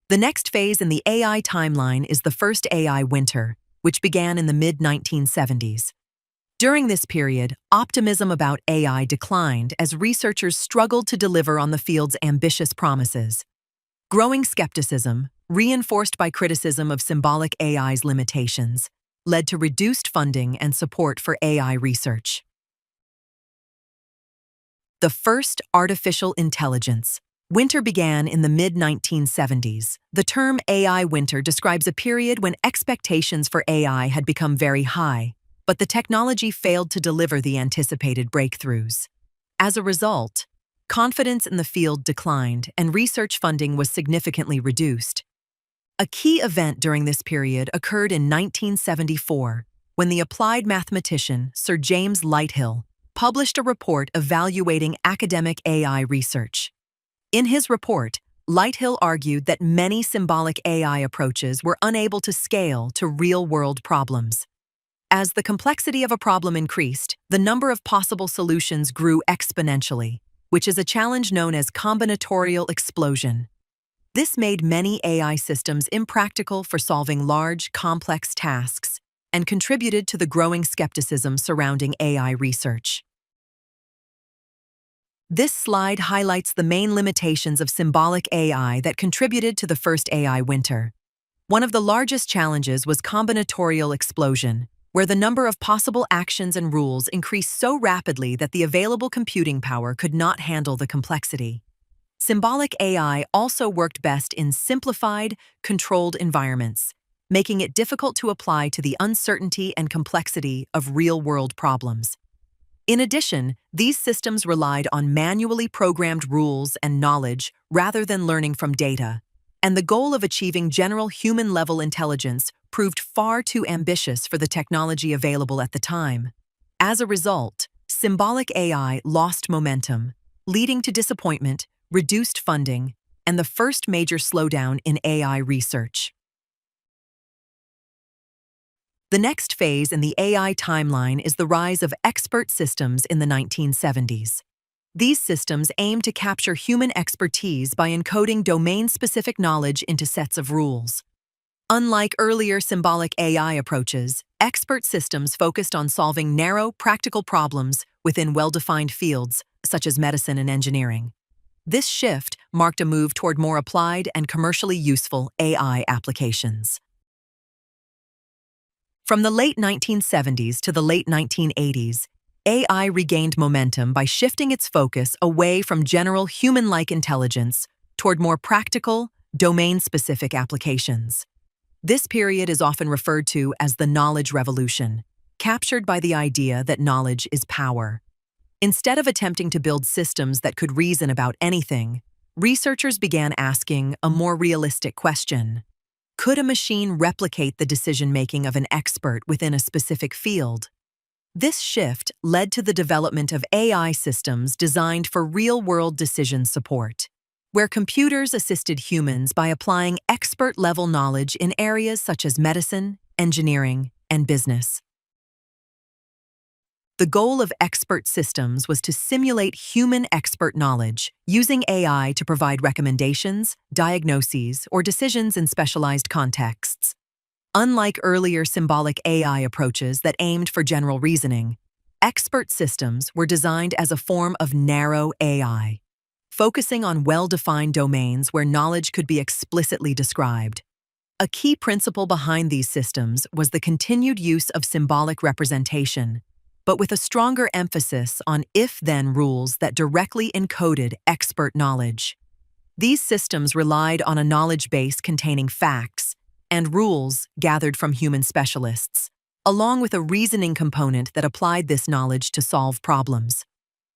The next phase in the AI timeline is the first AI winter, which began in the mid-1970s. During this period, optimism about AI declined as researchers struggled to deliver on the field's ambitious promises. Growing skepticism, reinforced by criticism of symbolic AI's limitations, led to reduced funding and support for AI research. The first artificial intelligence. Winter began in the mid-1970s. The term AI winter describes a period when expectations for AI had become very high, but the technology failed to deliver the anticipated breakthroughs. As a result, confidence in the field declined and research funding was significantly reduced. A key event during this period occurred in 1974, when the applied mathematician Sir James Lighthill published a report evaluating academic AI research. In his report, Lighthill argued that many symbolic AI approaches were unable to scale to real-world problems. As the complexity of a problem increased, the number of possible solutions grew exponentially, which is a challenge known as combinatorial explosion. This made many AI systems impractical for solving large, complex tasks and contributed to the growing skepticism surrounding AI research. This slide highlights the main limitations of symbolic AI that contributed to the first AI winter. One of the largest challenges was combinatorial explosion, where the number of possible actions and rules increased so rapidly that the available computing power could not handle the complexity. Symbolic AI also worked best in simplified, controlled environments, making it difficult to apply to the uncertainty and complexity of real-world problems. In addition, these systems relied on manually programmed rules and knowledge rather than learning from data, and the goal of achieving general human-level intelligence proved far too ambitious for the technology available at the time. As a result, symbolic AI lost momentum, leading to disappointment, reduced funding, and the first major slowdown in AI research. The next phase in the AI timeline is the rise of expert systems in the 1970s. These systems aim to capture human expertise by encoding domain-specific knowledge into sets of rules. Unlike earlier symbolic AI approaches, expert systems focused on solving narrow, practical problems within well-defined fields, such as medicine and engineering. This shift marked a move toward more applied and commercially useful AI applications. From the late 1970s to the late 1980s, AI regained momentum by shifting its focus away from general human-like intelligence toward more practical, domain-specific applications. This period is often referred to as the knowledge revolution, captured by the idea that knowledge is power. Instead of attempting to build systems that could reason about anything, researchers began asking a more realistic question. Could a machine replicate the decision-making of an expert within a specific field? This shift led to the development of AI systems designed for real-world decision support, where computers assisted humans by applying expert-level knowledge in areas such as medicine, engineering, and business. The goal of expert systems was to simulate human expert knowledge, using AI to provide recommendations, diagnoses, or decisions in specialized contexts. Unlike earlier symbolic AI approaches that aimed for general reasoning, expert systems were designed as a form of narrow AI, focusing on well-defined domains where knowledge could be explicitly described. A key principle behind these systems was the continued use of symbolic representation, but with a stronger emphasis on if-then rules that directly encoded expert knowledge. These systems relied on a knowledge base containing facts and rules gathered from human specialists, along with a reasoning component that applied this knowledge to solve problems.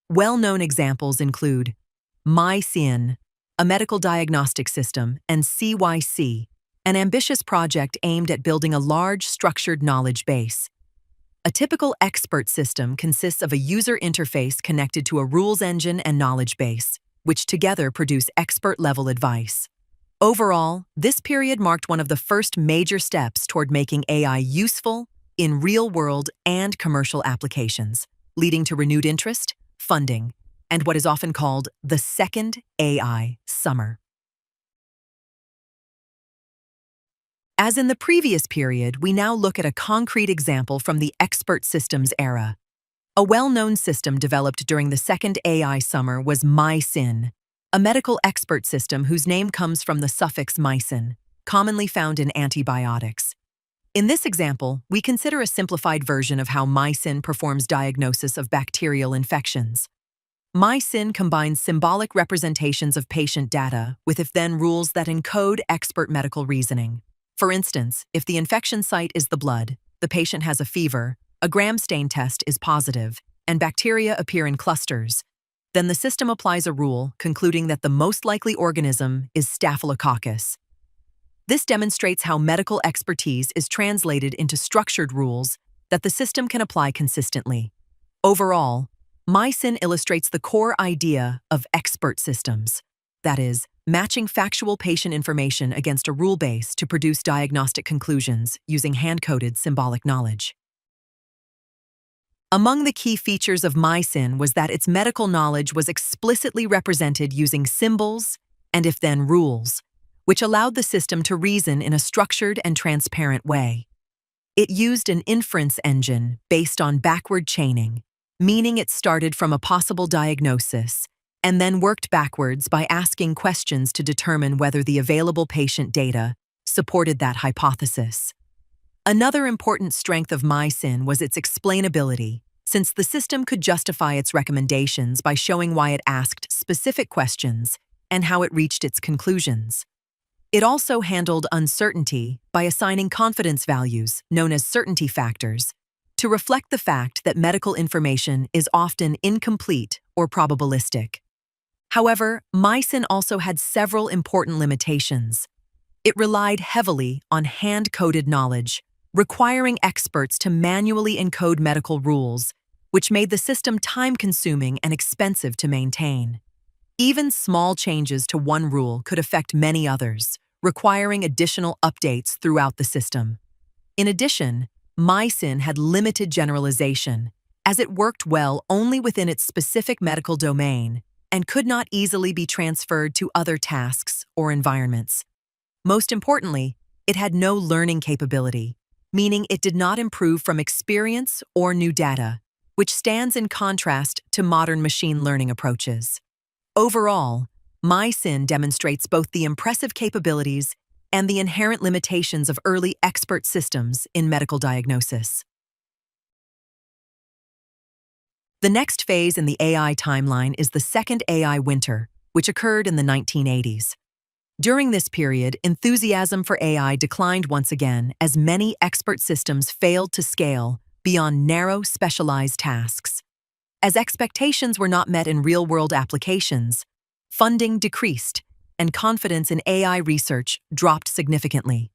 Well-known examples include MyCN, a medical diagnostic system, and CYC, an ambitious project aimed at building a large, structured knowledge base. A typical expert system consists of a user interface connected to a rules engine and knowledge base, which together produce expert-level advice. Overall, this period marked one of the first major steps toward making AI useful in real-world and commercial applications, leading to renewed interest, funding, and what is often called the second AI summer. As in the previous period, we now look at a concrete example from the expert systems era. A well-known system developed during the second AI summer was MySyn, a medical expert system whose name comes from the suffix mycin, commonly found in antibiotics. In this example, we consider a simplified version of how MySyn performs diagnosis of bacterial infections. MySyn combines symbolic representations of patient data with if-then rules that encode expert medical reasoning. For instance, if the infection site is the blood, the patient has a fever, a gram stain test is positive, and bacteria appear in clusters, then the system applies a rule concluding that the most likely organism is Staphylococcus. This demonstrates how medical expertise is translated into structured rules that the system can apply consistently. Overall, MySyn illustrates the core idea of expert systems, that is, matching factual patient information against a rule base to produce diagnostic conclusions using hand-coded symbolic knowledge. Among the key features of MySyn was that its medical knowledge was explicitly represented using symbols and if-then rules, which allowed the system to reason in a structured and transparent way. It used an inference engine based on backward chaining, meaning it started from a possible diagnosis and then worked backwards by asking questions to determine whether the available patient data supported that hypothesis. Another important strength of MySyn was its explainability, since the system could justify its recommendations by showing why it asked specific questions and how it reached its conclusions. It also handled uncertainty by assigning confidence values, known as certainty factors, to reflect the fact that medical information is often incomplete or probabilistic. However, MySyn also had several important limitations. It relied heavily on hand-coded knowledge, requiring experts to manually encode medical rules, which made the system time-consuming and expensive to maintain. Even small changes to one rule could affect many others, requiring additional updates throughout the system. In addition, MySyn had limited generalization, as it worked well only within its specific medical domain and could not easily be transferred to other tasks or environments. Most importantly, it had no learning capability, meaning it did not improve from experience or new data, which stands in contrast to modern machine learning approaches. Overall, MySyn demonstrates both the impressive capabilities and the inherent limitations of early expert systems in medical diagnosis. The next phase in the AI timeline is the second AI winter, which occurred in the 1980s. During this period, enthusiasm for AI declined once again as many expert systems failed to scale beyond narrow, specialized tasks. As expectations were not met in real-world applications, funding decreased, and confidence in AI research dropped significantly.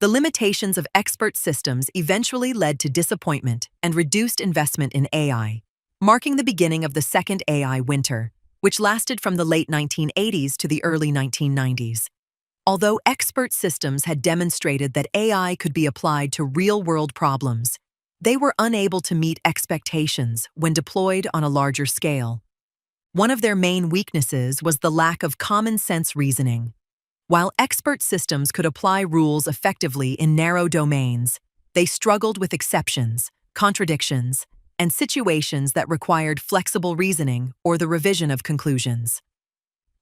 The limitations of expert systems eventually led to disappointment and reduced investment in AI, marking the beginning of the second AI winter, which lasted from the late 1980s to the early 1990s. Although expert systems had demonstrated that AI could be applied to real-world problems, they were unable to meet expectations when deployed on a larger scale. One of their main weaknesses was the lack of common-sense reasoning. While expert systems could apply rules effectively in narrow domains, they struggled with exceptions, contradictions, and situations that required flexible reasoning or the revision of conclusions.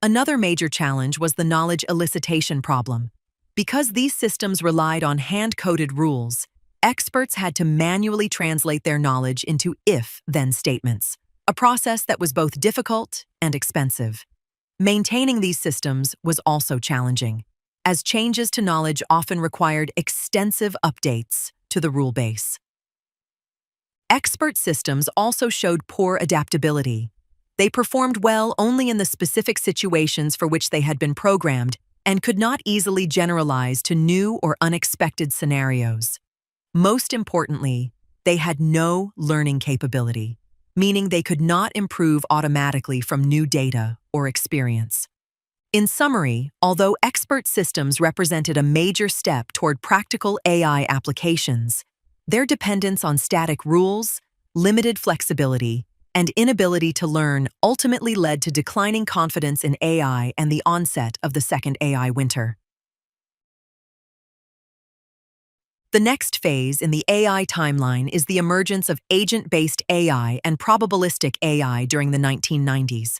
Another major challenge was the knowledge elicitation problem. Because these systems relied on hand-coded rules, experts had to manually translate their knowledge into if-then statements, a process that was both difficult and expensive. Maintaining these systems was also challenging, as changes to knowledge often required extensive updates to the rule base. Expert systems also showed poor adaptability. They performed well only in the specific situations for which they had been programmed and could not easily generalize to new or unexpected scenarios. Most importantly, they had no learning capability, meaning they could not improve automatically from new data or experience. In summary, although expert systems represented a major step toward practical AI applications, their dependence on static rules, limited flexibility, and inability to learn ultimately led to declining confidence in AI and the onset of the second AI winter. The next phase in the AI timeline is the emergence of agent-based AI and probabilistic AI during the 1990s.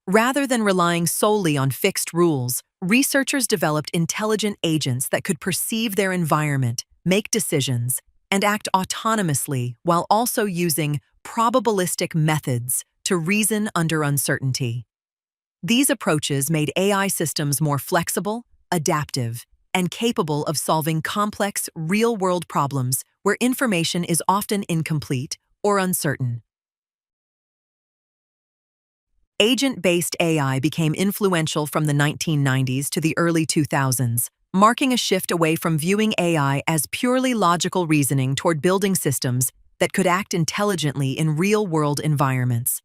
Rather than relying solely on fixed rules, researchers developed intelligent agents that could perceive their environment, make decisions, and act autonomously while also using probabilistic methods to reason under uncertainty. These approaches made AI systems more flexible, adaptive, and capable of solving complex, real-world problems where information is often incomplete or uncertain. Agent-based AI became influential from the 1990s to the early 2000s, marking a shift away from viewing AI as purely logical reasoning toward building systems that could act intelligently in real-world environments.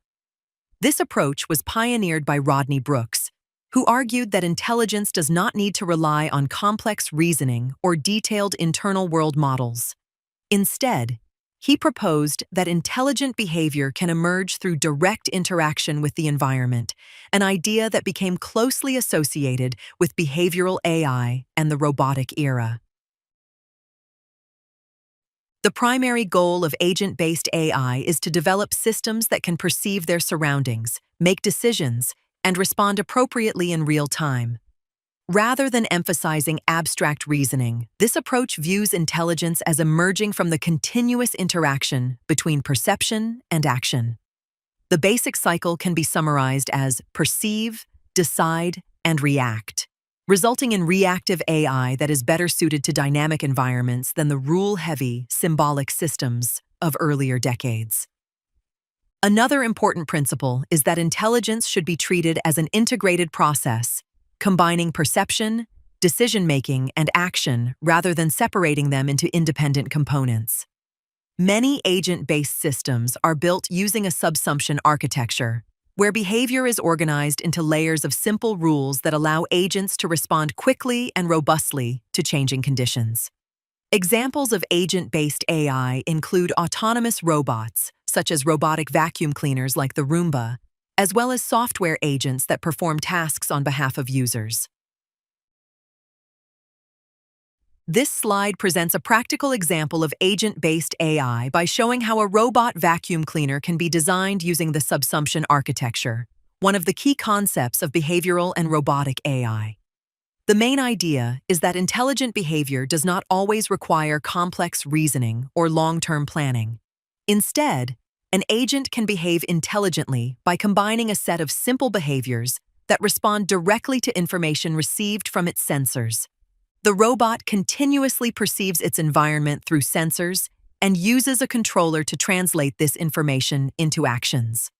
This approach was pioneered by Rodney Brooks, who argued that intelligence does not need to rely on complex reasoning or detailed internal world models. Instead, he proposed that intelligent behavior can emerge through direct interaction with the environment, an idea that became closely associated with behavioral AI and the robotic era. The primary goal of agent-based AI is to develop systems that can perceive their surroundings, make decisions, and respond appropriately in real time. Rather than emphasizing abstract reasoning, this approach views intelligence as emerging from the continuous interaction between perception and action. The basic cycle can be summarized as perceive, decide, and react, resulting in reactive AI that is better suited to dynamic environments than the rule-heavy, symbolic systems of earlier decades. Another important principle is that intelligence should be treated as an integrated process, combining perception, decision-making, and action rather than separating them into independent components. Many agent-based systems are built using a subsumption architecture, where behavior is organized into layers of simple rules that allow agents to respond quickly and robustly to changing conditions. Examples of agent-based AI include autonomous robots, such as robotic vacuum cleaners like the Roomba, as well as software agents that perform tasks on behalf of users. This slide presents a practical example of agent-based AI by showing how a robot vacuum cleaner can be designed using the subsumption architecture, one of the key concepts of behavioral and robotic AI. The main idea is that intelligent behavior does not always require complex reasoning or long-term planning. Instead, an agent can behave intelligently by combining a set of simple behaviors that respond directly to information received from its sensors. The robot continuously perceives its environment through sensors and uses a controller to translate this information into actions.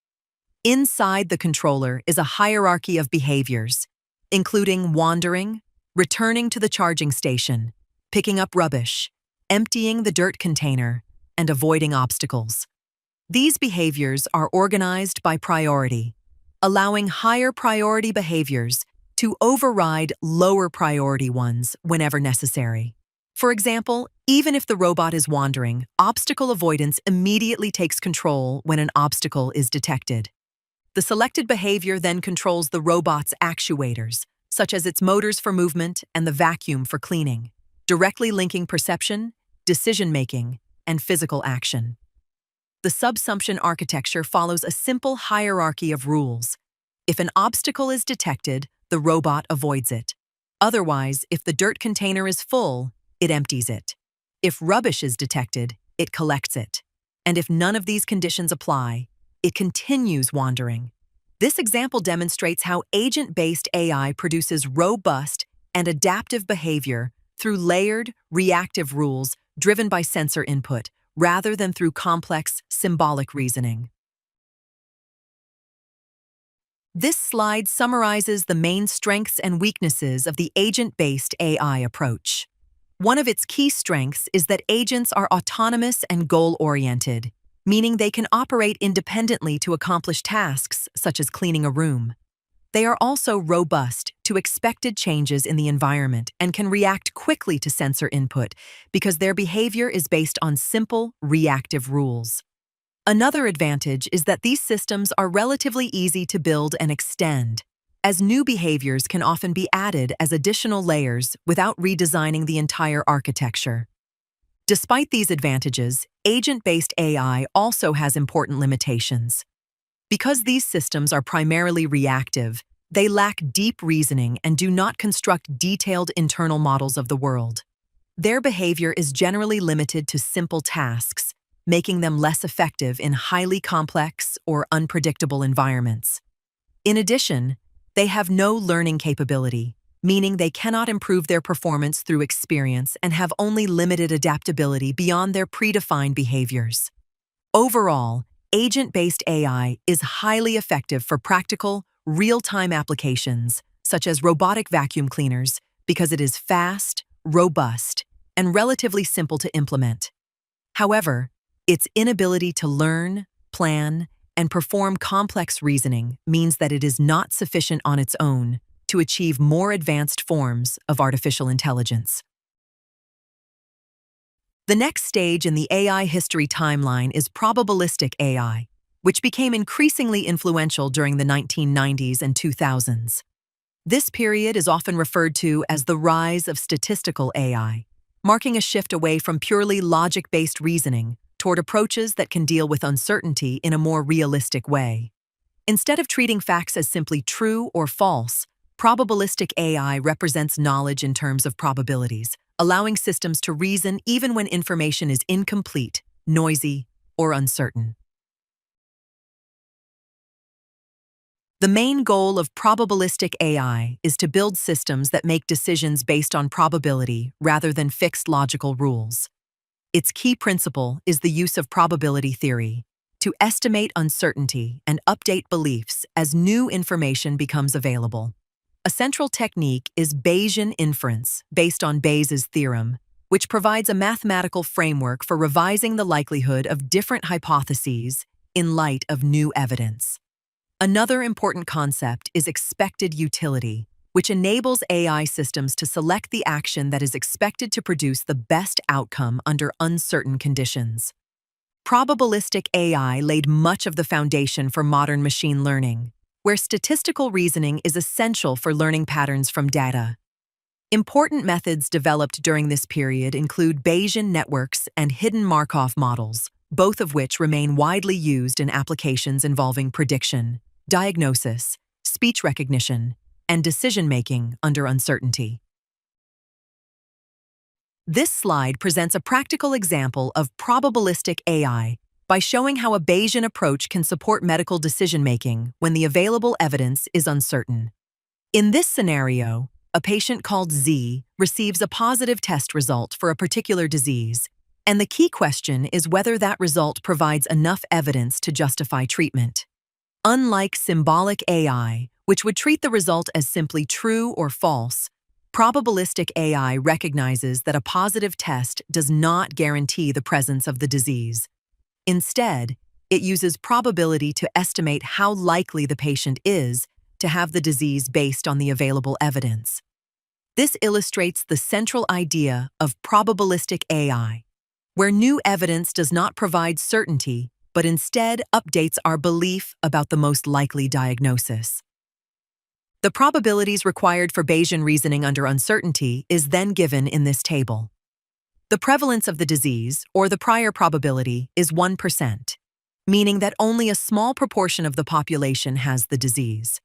Inside the controller is a hierarchy of behaviors, including wandering, returning to the charging station, picking up rubbish, emptying the dirt container, and avoiding obstacles. These behaviors are organized by priority, allowing higher priority behaviors to override lower priority ones whenever necessary. For example, even if the robot is wandering, obstacle avoidance immediately takes control when an obstacle is detected. The selected behavior then controls the robot's actuators, such as its motors for movement and the vacuum for cleaning, directly linking perception, decision-making, and physical action. The subsumption architecture follows a simple hierarchy of rules. If an obstacle is detected, the robot avoids it. Otherwise, if the dirt container is full, it empties it. If rubbish is detected, it collects it. And if none of these conditions apply, it continues wandering. This example demonstrates how agent-based AI produces robust and adaptive behavior through layered, reactive rules driven by sensor input, rather than through complex, symbolic reasoning. This slide summarizes the main strengths and weaknesses of the agent-based AI approach. One of its key strengths is that agents are autonomous and goal-oriented, meaning they can operate independently to accomplish tasks such as cleaning a room. They are also robust to expected changes in the environment and can react quickly to sensor input because their behavior is based on simple, reactive rules. Another advantage is that these systems are relatively easy to build and extend, as new behaviors can often be added as additional layers without redesigning the entire architecture. Despite these advantages, agent-based AI also has important limitations. Because these systems are primarily reactive, they lack deep reasoning and do not construct detailed internal models of the world. Their behavior is generally limited to simple tasks, making them less effective in highly complex or unpredictable environments. In addition, they have no learning capability, meaning they cannot improve their performance through experience and have only limited adaptability beyond their predefined behaviors. Overall, agent-based AI is highly effective for practical, real-time applications, such as robotic vacuum cleaners, because it is fast, robust, and relatively simple to implement. However, its inability to learn, plan, and perform complex reasoning means that it is not sufficient on its own to achieve more advanced forms of artificial intelligence. The next stage in the AI history timeline is probabilistic AI, which became increasingly influential during the 1990s and 2000s. This period is often referred to as the rise of statistical AI, marking a shift away from purely logic-based reasoning toward approaches that can deal with uncertainty in a more realistic way. Instead of treating facts as simply true or false, probabilistic AI represents knowledge in terms of probabilities, allowing systems to reason even when information is incomplete, noisy, or uncertain. The main goal of probabilistic AI is to build systems that make decisions based on probability rather than fixed logical rules. Its key principle is the use of probability theory to estimate uncertainty and update beliefs as new information becomes available. A central technique is Bayesian inference, based on Bayes' theorem, which provides a mathematical framework for revising the likelihood of different hypotheses in light of new evidence. Another important concept is expected utility, which enables AI systems to select the action that is expected to produce the best outcome under uncertain conditions. Probabilistic AI laid much of the foundation for modern machine learning, where statistical reasoning is essential for learning patterns from data. Important methods developed during this period include Bayesian networks and hidden Markov models, both of which remain widely used in applications involving prediction, diagnosis, speech recognition, and decision-making under uncertainty. This slide presents a practical example of probabilistic AI by showing how a Bayesian approach can support medical decision-making when the available evidence is uncertain. In this scenario, a patient called Z receives a positive test result for a particular disease, and the key question is whether that result provides enough evidence to justify treatment. Unlike symbolic AI, which would treat the result as simply true or false, probabilistic AI recognizes that a positive test does not guarantee the presence of the disease. Instead, it uses probability to estimate how likely the patient is to have the disease based on the available evidence. This illustrates the central idea of probabilistic AI, where new evidence does not provide certainty, but instead updates our belief about the most likely diagnosis. The probabilities required for Bayesian reasoning under uncertainty is then given in this table. The prevalence of the disease, or the prior probability, is 1%, meaning that only a small proportion of the population has the disease.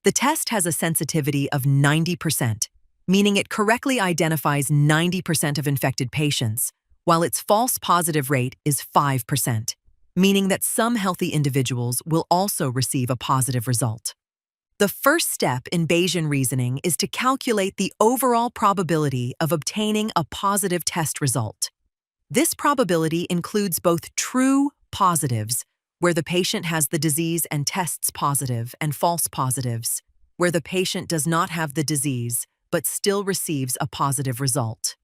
The test has a sensitivity of 90%, meaning it correctly identifies 90% of infected patients, while its false positive rate is 5%, meaning that some healthy individuals will also receive a positive result. The first step in Bayesian reasoning is to calculate the overall probability of obtaining a positive test result. This probability includes both true positives, where the patient has the disease and tests positive, and false positives, where the patient does not have the disease but still receives a positive result.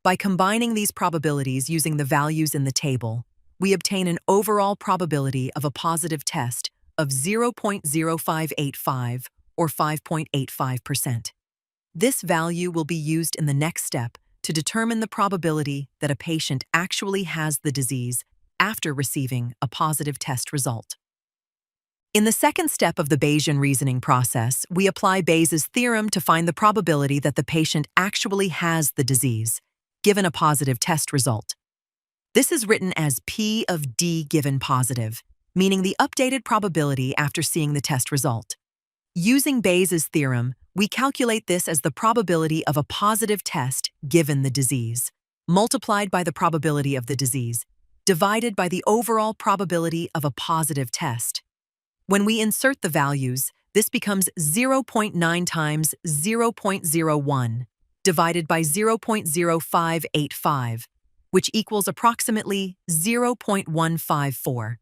By combining these probabilities using the values in the table, we obtain an overall probability of a positive test of 0.0585 or 5.85%. This value will be used in the next step to determine the probability that a patient actually has the disease after receiving a positive test result. In the second step of the Bayesian reasoning process, we apply Bayes' theorem to find the probability that the patient actually has the disease, given a positive test result. This is written as P of D given positive, meaning the updated probability after seeing the test result. Using Bayes' theorem, we calculate this as the probability of a positive test given the disease, multiplied by the probability of the disease, divided by the overall probability of a positive test. When we insert the values, this becomes 0.9 times 0.01, divided by 0.0585, which equals approximately 0.154.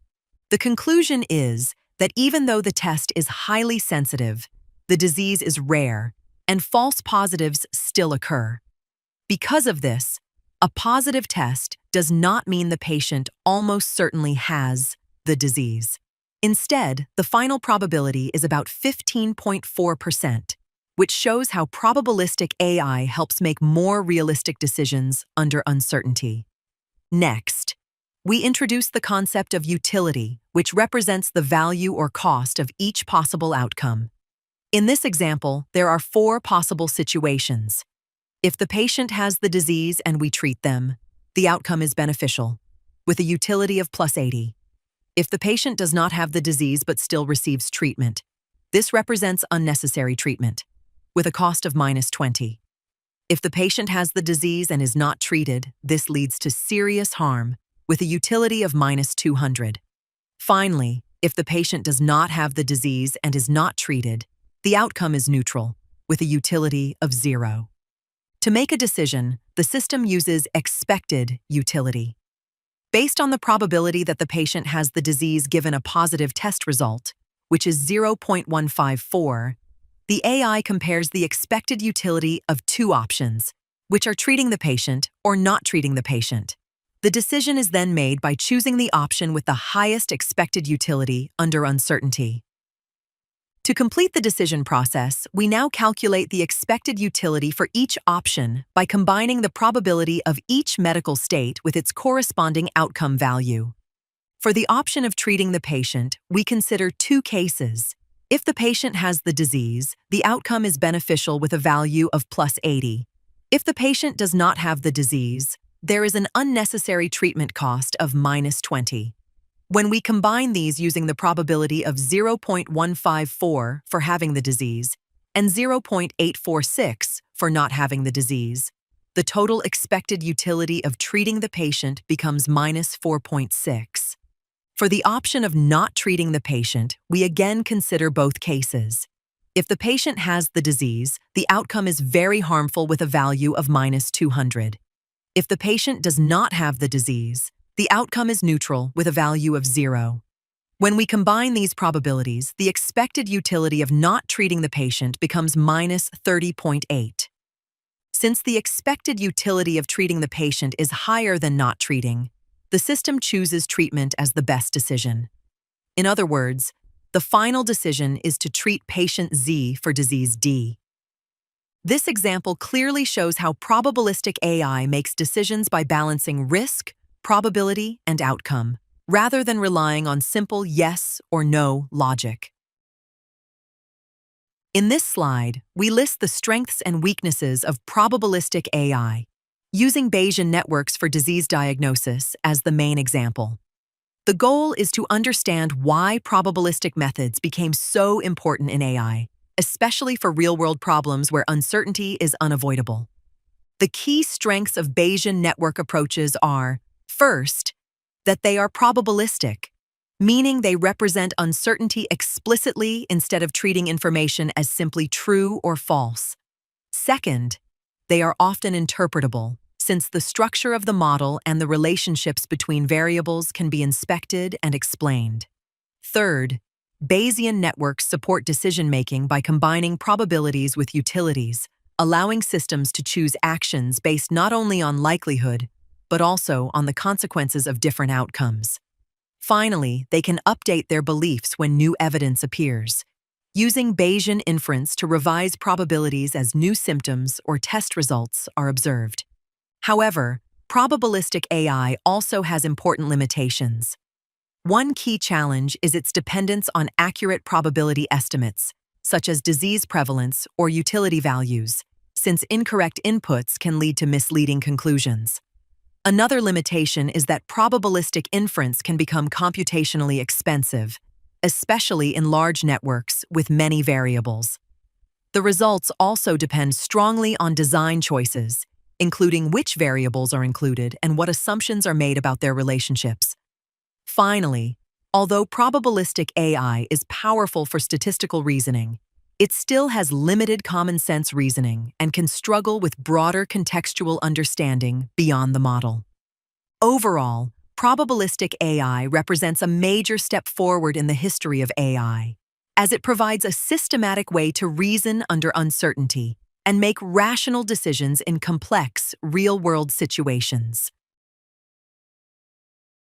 The conclusion is that even though the test is highly sensitive, the disease is rare, and false positives still occur. Because of this, a positive test does not mean the patient almost certainly has the disease. Instead, the final probability is about 15.4%, which shows how probabilistic AI helps make more realistic decisions under uncertainty. Next, we introduce the concept of utility, which represents the value or cost of each possible outcome. In this example, there are 4 possible situations. If the patient has the disease and we treat them, the outcome is beneficial, with a utility of plus 80. If the patient does not have the disease but still receives treatment, this represents unnecessary treatment, with a cost of minus 20. If the patient has the disease and is not treated, this leads to serious harm, with a utility of minus 200. Finally, if the patient does not have the disease and is not treated, the outcome is neutral, with a utility of 0. To make a decision, the system uses expected utility. Based on the probability that the patient has the disease given a positive test result, which is 0.154, the AI compares the expected utility of 2 options, which are treating the patient or not treating the patient. The decision is then made by choosing the option with the highest expected utility under uncertainty. To complete the decision process, we now calculate the expected utility for each option by combining the probability of each medical state with its corresponding outcome value. For the option of treating the patient, we consider 2 cases. If the patient has the disease, the outcome is beneficial with a value of plus 80. If the patient does not have the disease, there is an unnecessary treatment cost of minus 20. When we combine these using the probability of 0.154 for having the disease and 0.846 for not having the disease, the total expected utility of treating the patient becomes minus 4.6. For the option of not treating the patient, we again consider both cases. If the patient has the disease, the outcome is very harmful with a value of minus 200. If the patient does not have the disease, the outcome is neutral with a value of 0. When we combine these probabilities, the expected utility of not treating the patient becomes minus 30.8. Since the expected utility of treating the patient is higher than not treating, the system chooses treatment as the best decision. In other words, the final decision is to treat patient Z for disease D. This example clearly shows how probabilistic AI makes decisions by balancing risk, probability, and outcome, rather than relying on simple yes or no logic. In this slide, we list the strengths and weaknesses of probabilistic AI, using Bayesian networks for disease diagnosis as the main example. The goal is to understand why probabilistic methods became so important in AI, especially for real-world problems where uncertainty is unavoidable. The key strengths of Bayesian network approaches are, first, that they are probabilistic, meaning they represent uncertainty explicitly instead of treating information as simply true or false. Second, they are often interpretable, since the structure of the model and the relationships between variables can be inspected and explained. Third, Bayesian networks support decision-making by combining probabilities with utilities, allowing systems to choose actions based not only on likelihood, but also on the consequences of different outcomes. Finally, they can update their beliefs when new evidence appears, using Bayesian inference to revise probabilities as new symptoms or test results are observed. However, probabilistic AI also has important limitations. One key challenge is its dependence on accurate probability estimates, such as disease prevalence or utility values, since incorrect inputs can lead to misleading conclusions. Another limitation is that probabilistic inference can become computationally expensive, especially in large networks with many variables. The results also depend strongly on design choices, including which variables are included and what assumptions are made about their relationships. Finally, although probabilistic AI is powerful for statistical reasoning, it still has limited common sense reasoning and can struggle with broader contextual understanding beyond the model. Overall, probabilistic AI represents a major step forward in the history of AI, as it provides a systematic way to reason under uncertainty and make rational decisions in complex, real-world situations.